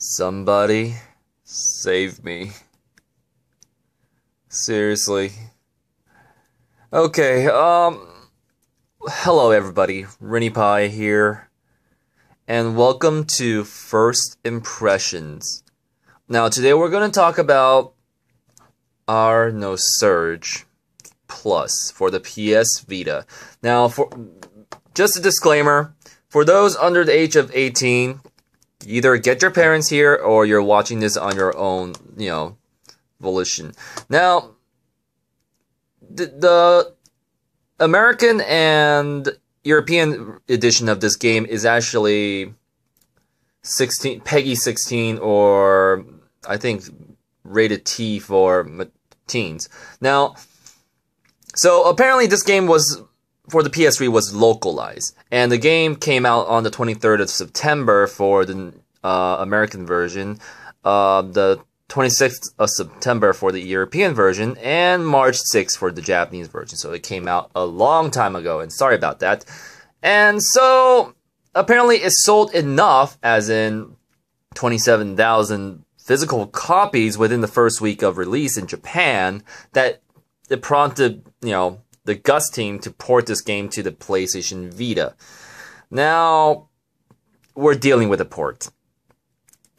Somebody save me. Seriously. Okay, hello everybody, RenniePie here, and welcome to First Impressions. Now today we're going to talk about our Nosurge Plus for the PSVita. Now, for just a disclaimer, for those under the age of 18, either get your parents here or you're watching this on your own, volition. Now, the American and European edition of this game is actually 16, PEGI 16, or I think rated T for teens. Now, so apparently this game was, for the PS3, was localized, and the game came out on the 23rd of September for the American version, the 26th of September for the European version, and March 6th for the Japanese version. So it came out a long time ago, and sorry about that. And so, apparently it sold enough, as in 27,000 physical copies within the first week of release in Japan, that it prompted, the Gust team to port this game to the PlayStation Vita. Now, we're dealing with a port.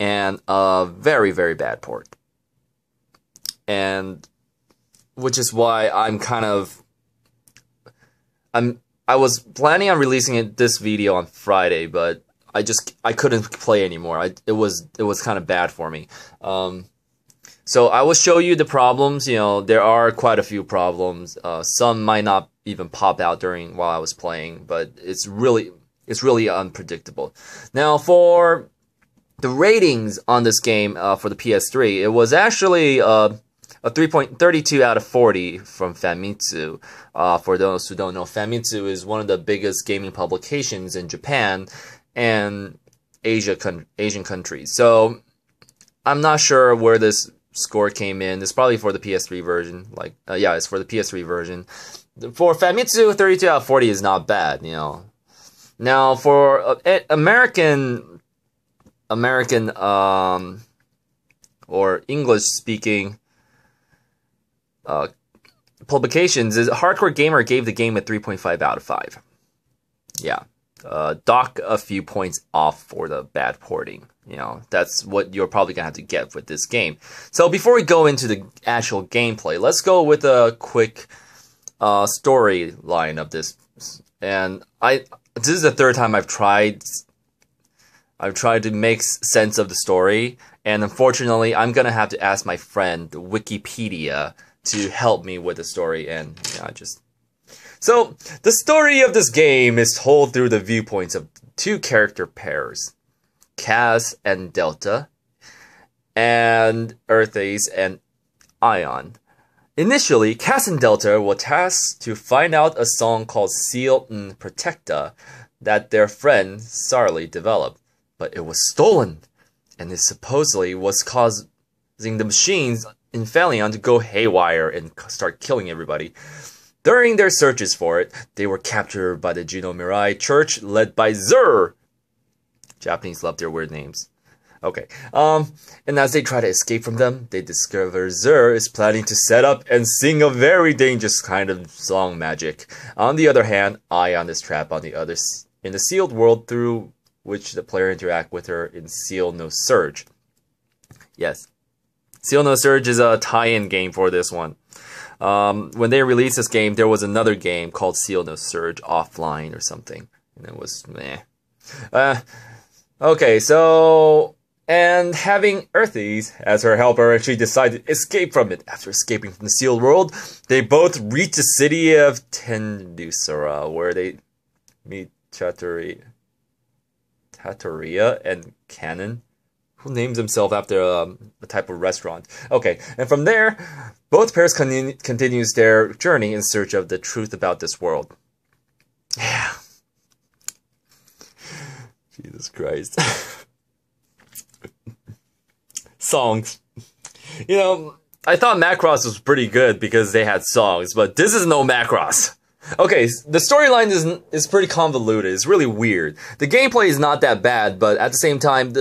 And a very, very bad port. And which is why I was planning on releasing this video on Friday, but I couldn't play anymore. It was kind of bad for me. So I will show you the problems. There are quite a few problems. Some might not even pop out while I was playing, but it's really unpredictable. Now, for the ratings on this game for the PS3, it was actually a 3.32 out of 40 from Famitsu. For those who don't know, Famitsu is one of the biggest gaming publications in Japan and Asian countries. So I'm not sure where this score came in. It's probably for the PS3 version. Yeah, it's for the PS3 version. For Famitsu, 32 out of 40 is not bad. Now for American or English-speaking publications, Hardcore Gamer gave the game a 3.5 out of 5. Yeah, dock a few points off for the bad porting. That's what you're probably gonna have to get with this game. So before we go into the actual gameplay, let's go with a quick storyline of this. And this is the third time I've tried to make sense of the story, and unfortunately, I'm gonna have to ask my friend Wikipedia to help me with the story. And so the story of this game is told through the viewpoints of two character pairs, Cass and Delta, and Earthase and Ion. Initially, Cass and Delta were tasked to find out a song called Seal and Protecta that their friend Sarli developed. But it was stolen, and it supposedly was causing the machines in Phalion to go haywire and start killing everybody. During their searches for it, they were captured by the Juno Mirai Church, led by Zur. Japanese love their weird names. Okay, and as they try to escape from them, they discover Zur is planning to set up and sing a very dangerous kind of song magic. On the other hand, Ion is trapped in the sealed world through which the player interact with her in Seal Nosurge. Yes, Seal Nosurge is a tie-in game for this one. When they released this game, there was another game called Seal Nosurge Offline or something, and it was meh. Okay, so, and having Earthase as her helper, she decided to escape from it. After escaping from the sealed world, they both reach the city of Tendusara, where they meet Trattoria and Cannon, who names himself after a type of restaurant. Okay, and from there, both pairs continues their journey in search of the truth about this world. Yeah. Jesus Christ. Songs. I thought Macross was pretty good because they had songs, but this is no Macross. Okay, the storyline is pretty convoluted. It's really weird. The gameplay is not that bad, but at the same time,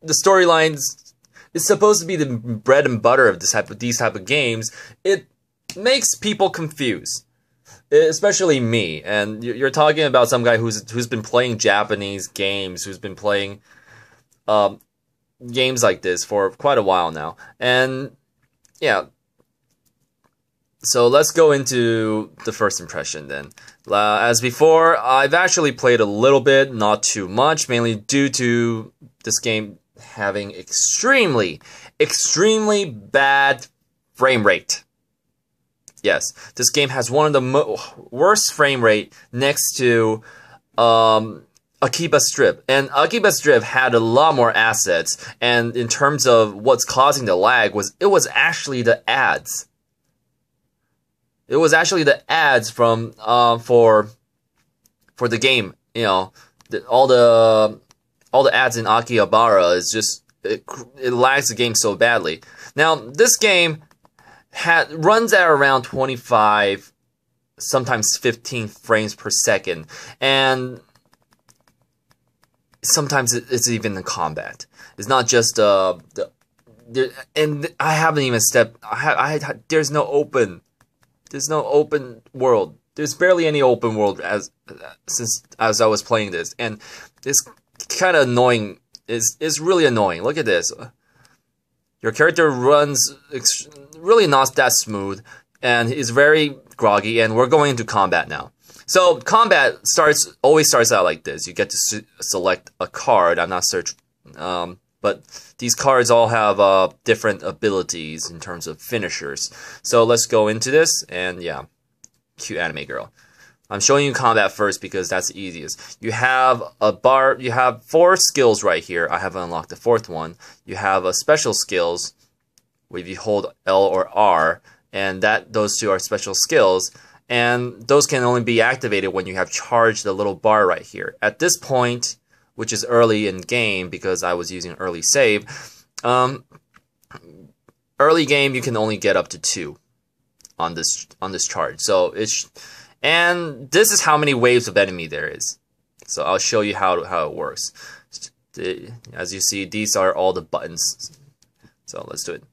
the storylines is supposed to be the bread and butter of these type of games, it makes people confused. Especially me, and you're talking about some guy who's been playing Japanese games, who's been playing games like this for quite a while now, and yeah. So let's go into the first impression then. As before, I've actually played a little bit, not too much, mainly due to this game having extremely bad frame rate. Yes, this game has one of the worst frame rate next to Akiba Strip. And Akiba Strip had a lot more assets, and in terms of what's causing the lag, it was actually the ads. It was actually the ads from for the game. You know, all the ads in Akihabara is just it lags the game so badly. Now this game runs at around 25, sometimes 15 frames per second, and sometimes it's even in combat. It's not just and I haven't even stepped. There's no open world. There's barely any open world as I was playing this, and it's kind of annoying. It's really annoying. Look at this. Your character runs really not that smooth, and is very groggy, and we're going into combat now. So combat always starts out like this. You get to select a card. I'm not search, but these cards all have different abilities in terms of finishers. So let's go into this, and yeah, cute anime girl. I'm showing you combat first because that's the easiest. You have you have 4 skills right here. I haven't unlocked the 4th one. You have special skills, if you hold L or R, and those 2 are special skills, and those can only be activated when you have charged the little bar right here. At this point, which is early in game because I was using early save, early game you can only get up to 2 on this charge. So and this is how many waves of enemy there is. So I'll show you how it works. As you see, these are all the buttons. So let's do it.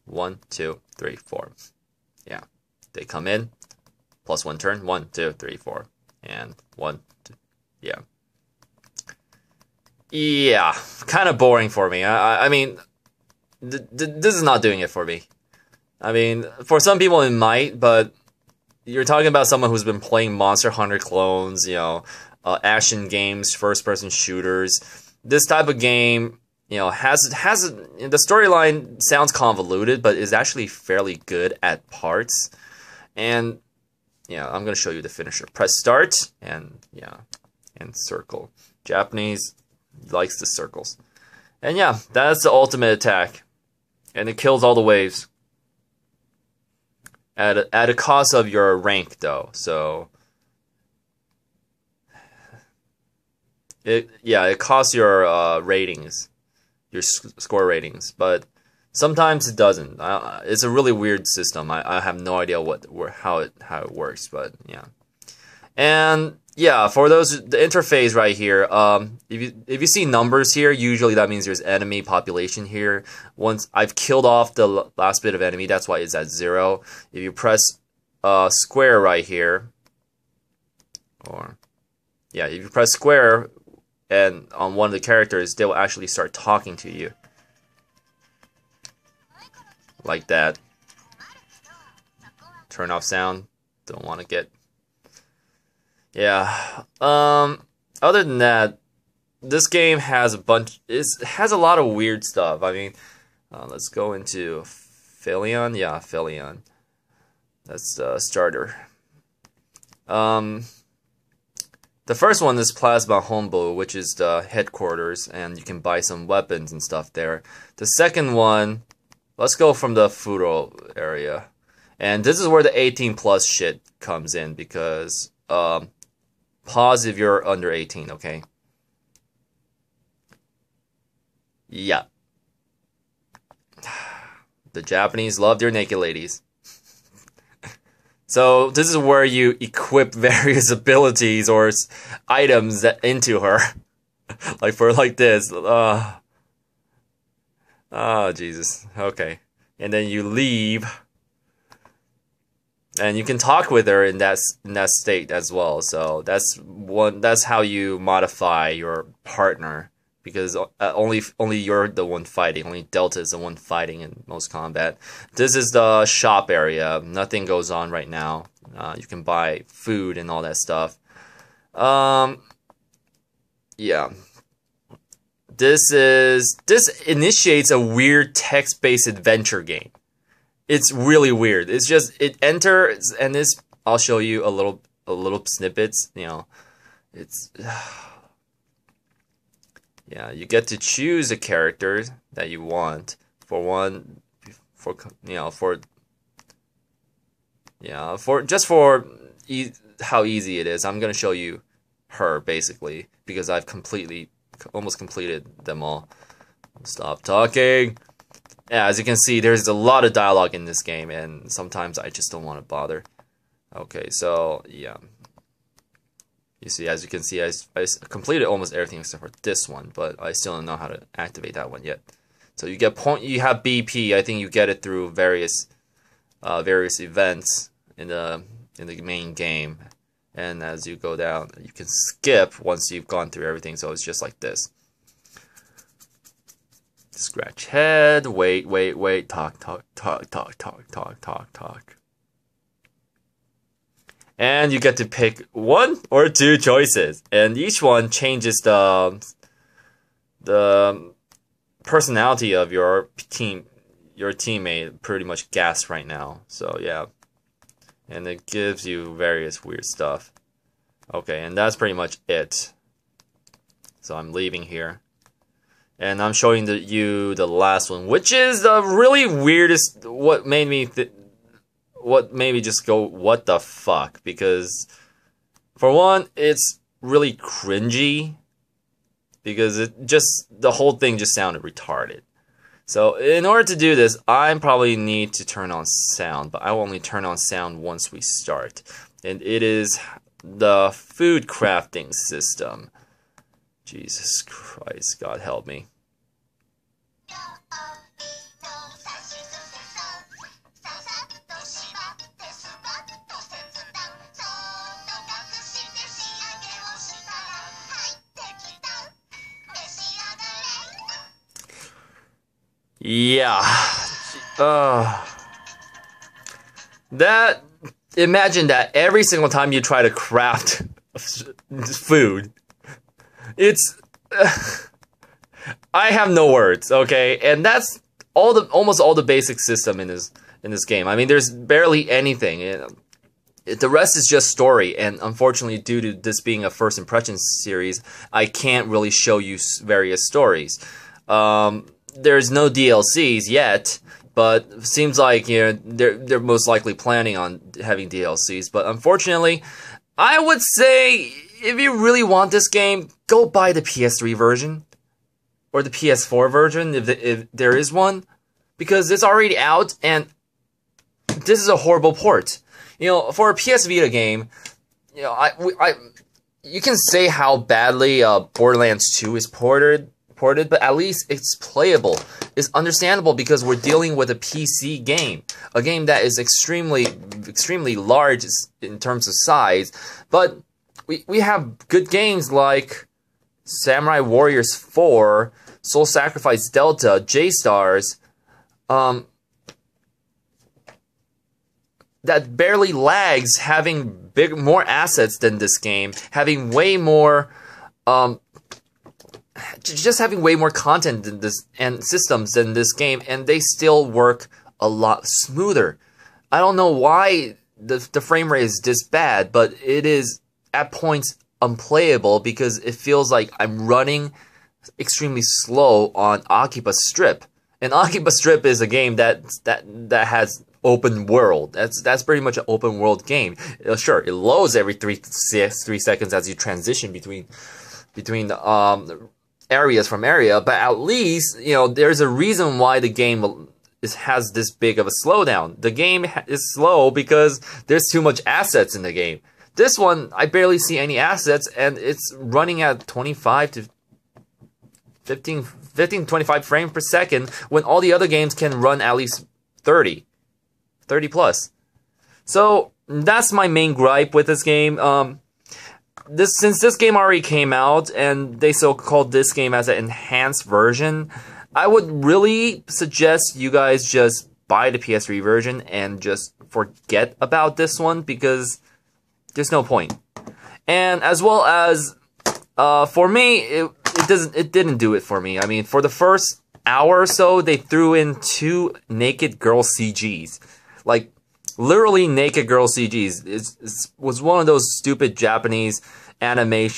1, 2, 3, 4. Yeah, they come in. +1 turn. 1, 2, 3, 4, and 1, 2. Yeah. Yeah, kind of boring for me. I mean, this is not doing it for me. I mean, for some people it might, but you're talking about someone who's been playing Monster Hunter clones, you know, action games, first-person shooters. This type of game, you know, the storyline sounds convoluted, but is actually fairly good at parts. And yeah, I'm gonna show you the finisher. Press start, and yeah, and circle. Japanese likes the circles. And yeah, that's the ultimate attack, and it kills all the waves. At a cost of your rank, though. So it costs your ratings, your score ratings, but sometimes it doesn't. It's a really weird system. I have no idea how it works, but yeah. And yeah, for the interface right here, if you see numbers here, usually that means there's enemy population here. Once I've killed off the last bit of enemy, that's why it's at 0. If you press square right here, if you press square and on one of the characters, they will actually start talking to you. Like that. Turn off sound. Don't want to get... Yeah. Other than that, this game has a lot of weird stuff. I mean, let's go into Philion. Yeah, Philion. That's the starter. The first one is Plasma Hombu, which is the headquarters, and you can buy some weapons and stuff there. The second one, let's go from the Furo area. And this is where the 18+ shit comes in, because pause if you're under 18, okay? Yeah. The Japanese love their naked ladies. So this is where you equip various abilities or items into her. like this. Oh, Jesus. Okay. And then you leave. And you can talk with her in that state as well. So that's how you modify your partner, because only you're the one fighting. Only Delta is the one fighting in most combat. This is the shop area. Nothing goes on right now. You can buy food and all that stuff. Yeah. This initiates a weird text-based adventure game. It's really weird. It's just it enters, and this I'll show you a little snippets. You know, it's yeah. You get to choose a character that you want for how easy it is. I'm gonna show you her basically because I've almost completed them all. Stop talking. Yeah, as you can see, there's a lot of dialogue in this game, and sometimes I just don't want to bother. Okay, so, yeah. You see, as you can see, I completed almost everything except for this one, but I still don't know how to activate that one yet. So you have BP. I think you get it through various events in the main game. And as you go down, you can skip once you've gone through everything, so it's just like this. Scratch head, wait, talk. And you get to pick one or two choices, and each one changes the personality of your teammate. Pretty much gassed right now, so yeah. And it gives you various weird stuff. Okay, and that's pretty much it. So I'm leaving here. And I'm showing you the last one, which is the really weirdest. What made me just go, what the fuck? Because for one, it's really cringy. Because the whole thing just sounded retarded. So in order to do this, I probably need to turn on sound, but I will only turn on sound once we start. And it is the food crafting system. Jesus Christ, God help me. Yeah. Imagine that every single time you try to craft food, it's I have no words, okay? And that's almost all the basic system in this game. I mean, there's barely anything. The rest is just story, and unfortunately, due to this being a first impression series, I can't really show you various stories. There's no DLCs yet, but seems like, you know, they're most likely planning on having DLCs. But unfortunately, I would say if you really want this game, go buy the PS3 version or the PS4 version if there is one, because it's already out and this is a horrible port. You know, for a PS Vita game, you know, you can say how badly Borderlands 2 is ported, but at least it's playable. It's understandable because we're dealing with a PC game, a game that is extremely large in terms of size. But we have good games like Samurai Warriors 4, Soul Sacrifice Delta, J-Stars, that barely lags, having more assets than this game, having way more just having way more content than this and systems than this game, and they still work a lot smoother. I don't know why the frame rate is this bad, but it is at points unplayable because it feels like I'm running extremely slow on Occupus Strip. And Occupus Strip is a game that has open world. That's pretty much an open world game. Sure, it loads every 3 seconds as you transition between areas from area, but at least, you know, there's a reason why the game has this big of a slowdown. The game is slow because there's too much assets in the game. This one, I barely see any assets, and it's running at 25 to 15 15 to 25 frames per second when all the other games can run at least 30 plus. So that's my main gripe with this game. Since this game already came out and they so-called this game as an enhanced version, I would really suggest you guys just buy the PS3 version and just forget about this one because there's no point. And as well as for me, it didn't do it for me. I mean, for the first hour or so, they threw in 2 naked girl CGs, like literally naked girl CGs. It was one of those stupid Japanese anime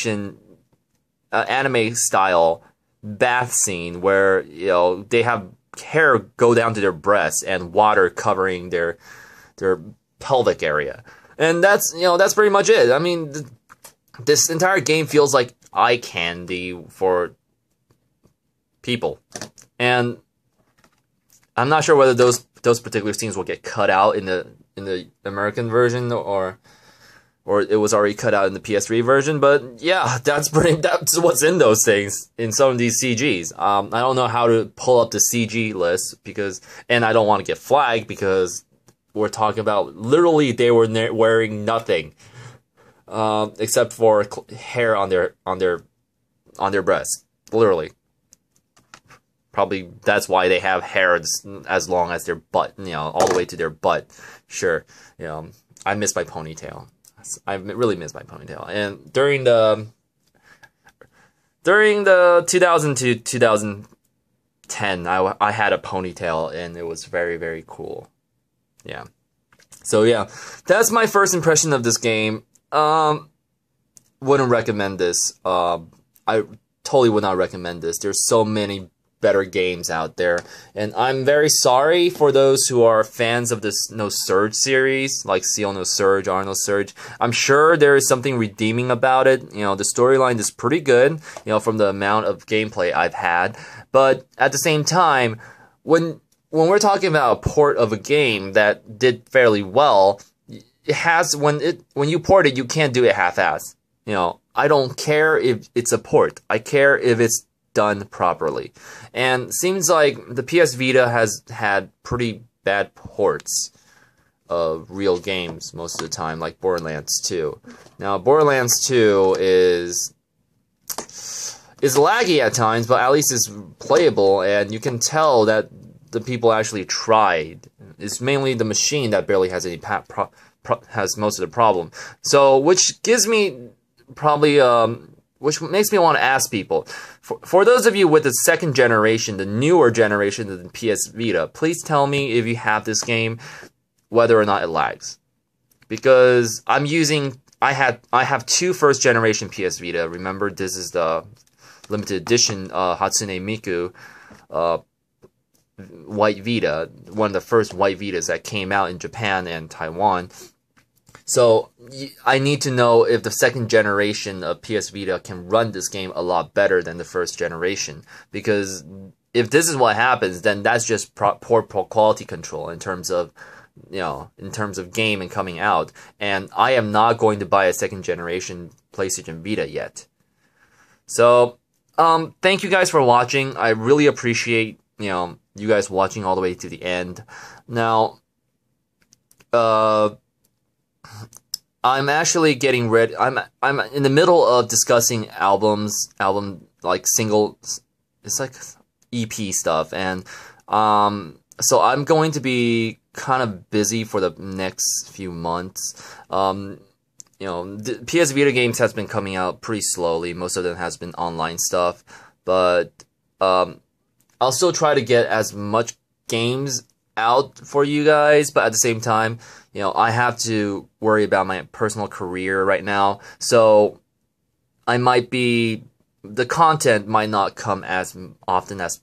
style bath scene where they have hair go down to their breasts and water covering their pelvic area, and that's pretty much it. I mean, this entire game feels like eye candy for people, and I'm not sure whether those particular scenes will get cut out in the American version or it was already cut out in the PS3 version. But yeah, that's what's in those things, in some of these CGs. I don't know how to pull up the CG list and I don't want to get flagged because we're talking about literally they were wearing nothing except for hair on their breasts, literally. Probably that's why they have hair as long as their butt, all the way to their butt. Sure, I miss my ponytail. I really miss my ponytail. And during the 2000 to 2010, I had a ponytail, and it was very, very cool. Yeah. So yeah, that's my first impression of this game. Wouldn't recommend this. I totally would not recommend this. There's so many better games out there, and I'm very sorry for those who are fans of this Nosurge series, like Seal Nosurge, R Nosurge. I'm sure there is something redeeming about it. The storyline is pretty good, from the amount of gameplay I've had. But at the same time, when we're talking about a port of a game that did fairly well, it has when you port it, you can't do it half-ass. I don't care if it's a port. I care if it's done properly. And seems like the PS Vita has had pretty bad ports of real games most of the time, like Borderlands 2. Now, Borderlands 2 is laggy at times, but at least it's playable, and you can tell that the people actually tried. It's mainly the machine that barely has any has most of the problem. So, which gives me probably which makes me want to ask people, for those of you with the second generation, the newer generation of the PS Vita, please tell me if you have this game, whether or not it lags. Because I have 2 first generation PS Vita. Remember, this is the limited edition Hatsune Miku White Vita, one of the first White Vitas that came out in Japan and Taiwan. So I need to know if the second generation of PS Vita can run this game a lot better than the first generation. Because if this is what happens, then that's just poor quality control in terms of game and coming out. And I am not going to buy a second generation PlayStation Vita yet. So thank you guys for watching. I really appreciate you guys watching all the way to the end. Now I'm actually getting ready. I'm in the middle of discussing album like single, it's like EP stuff, and so I'm going to be kind of busy for the next few months. The PS Vita games has been coming out pretty slowly. Most of them has been online stuff, but I'll still try to get as much games out for you guys, but at the same time, I have to worry about my personal career right now, so the content might not come as often as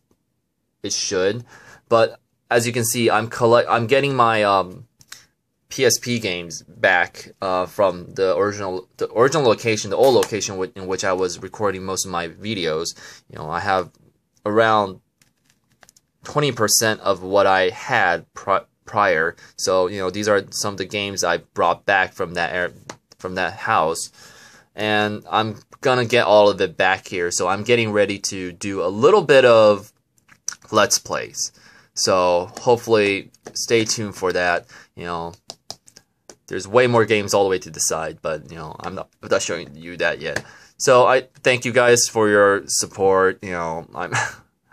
it should, but as you can see, I'm getting my PSP games back from the original location, the old location in which I was recording most of my videos. I have around 20% of what I had prior. So these are some of the games I brought back from that house, and I'm gonna get all of it back here. So I'm getting ready to do a little bit of Let's Plays. So hopefully stay tuned for that. You know, there's way more games all the way to the side, but you know, I'm not showing you that yet. So I thank you guys for your support. You know,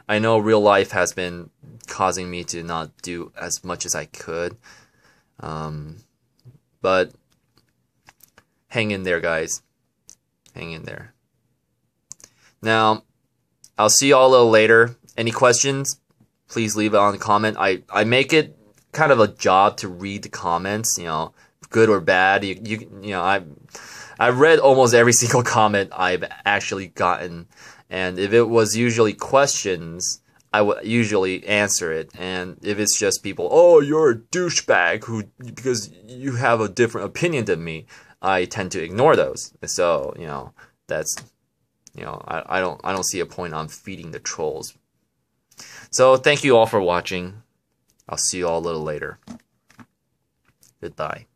I know real life has been causing me to not do as much as I could. But hang in there, guys. Hang in there. Now, I'll see you all a little later. Any questions? Please leave it on the comment. I make it kind of a job to read the comments, you know, good or bad. You know, I've read almost every single comment I've actually gotten, and if it was usually questions, I would usually answer it. And if it's just people, oh, you're a douchebag because you have a different opinion than me, I tend to ignore those. So, you know, that's, you know, I don't see a point on feeding the trolls. So thank you all for watching. I'll see you all a little later. Goodbye.